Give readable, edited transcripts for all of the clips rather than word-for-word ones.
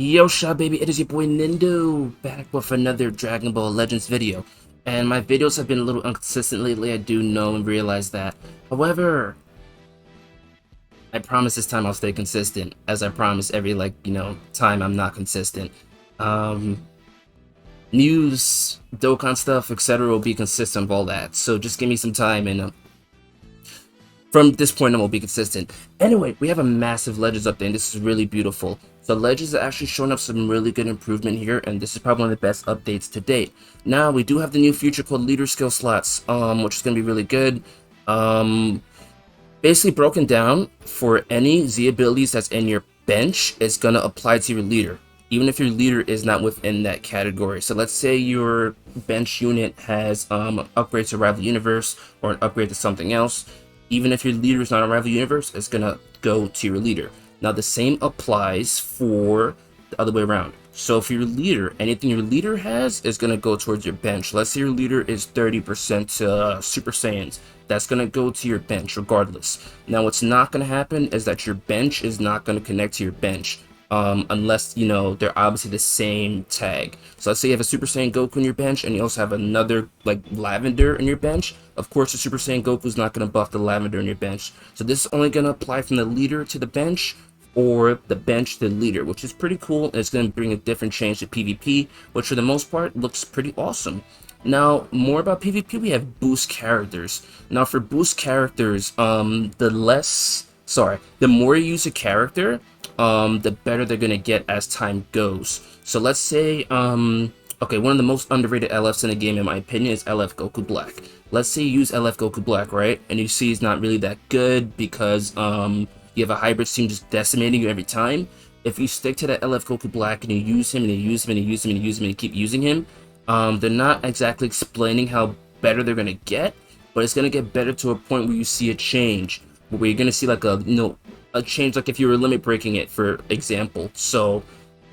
Yo, Sha baby, it is your boy Nindo back with another Dragon Ball Legends video. And my videos have been a little inconsistent lately, I do know and realize that. However, I promise this time I'll stay consistent, as I promise every, time I'm not consistent. News, Dokkan stuff, etc. will be consistent with all that. So just give me some time and from this point on, we'll be consistent. Anyway, we have a massive Legends update, and this is really beautiful. So Legends are actually showing up some really good improvement here, and this is probably one of the best updates to date. Now, we do have the new feature called Leader Skill Slots, which is going to be really good. Basically broken down for any Z abilities that's in your bench, it's going to apply to your leader, even if your leader is not within that category. So let's say your bench unit has an upgrade to Rival Universe or an upgrade to something else. Even if your leader is not a Rival Universe, it's going to go to your leader. Now, the same applies for the other way around. So if your leader, anything your leader has is going to go towards your bench. Let's say your leader is 30% Super Saiyans. That's going to go to your bench regardless. Now, what's not going to happen is that your bench is not going to connect to your bench. Unless, they're obviously the same tag. So let's say you have a Super Saiyan Goku in your bench, and you also have another, Lavender in your bench. Of course, the Super Saiyan Goku is not going to buff the Lavender in your bench. So this is only going to apply from the leader to the bench, or the bench to the leader, which is pretty cool. And it's going to bring a different change to PvP, which for the most part looks pretty awesome. Now, more about PvP, we have boost characters. Now, for boost characters, the more you use a character, the better they're gonna get as time goes. So let's say, okay, one of the most underrated LFs in the game, in my opinion, is LF Goku Black. Let's say you use LF Goku Black, right? And you see he's not really that good because, you have a hybrid team just decimating you every time. If you stick to that LF Goku Black and you use him and you use him and you use him and you use him and you keep using him, they're not exactly explaining how better they're gonna get, but it's gonna get better to a point where you see a change, where you're gonna see like a change, like if you were limit breaking it, for example. So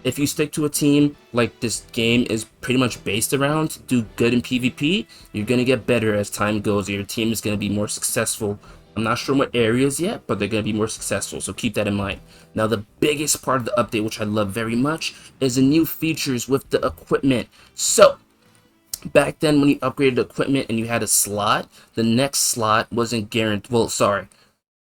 if you stick to a team like this game is pretty much based around, do good in PvP, you're gonna get better as time goes. Your team is gonna be more successful. I'm not sure what areas yet, but they're gonna be more successful, so keep that in mind. Now, the biggest part of the update, which I love very much, is the new features with the equipment. So back then, when you upgraded equipment and you had a slot, the next slot wasn't guaranteed. Well, sorry.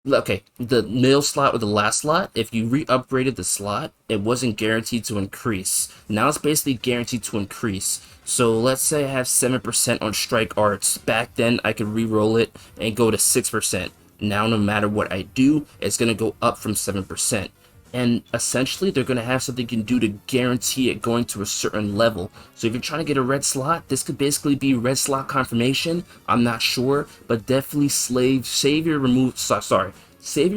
Okay, the middle slot or the last slot, if you re-upgraded the slot, it wasn't guaranteed to increase. Now it's basically guaranteed to increase. So let's say I have 7% on Strike Arts. Back then, I could re-roll it and go to 6%. Now, no matter what I do, it's going to go up from 7%. And essentially, they're going to have something you can do to guarantee it going to a certain level. So if you're trying to get a red slot, this could basically be red slot confirmation. I'm not sure, but definitely save your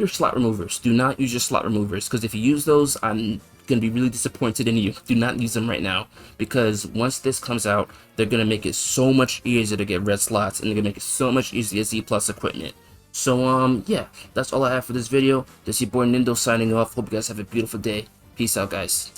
slot removers. Do not use your slot removers, because if you use those, I'm going to be really disappointed in you. Do not use them right now, because once this comes out, they're going to make it so much easier to get red slots, and they're going to make it so much easier to Z plus equipment. So, yeah, that's all I have for this video. This is your boy Nindo signing off. Hope you guys have a beautiful day. Peace out, guys.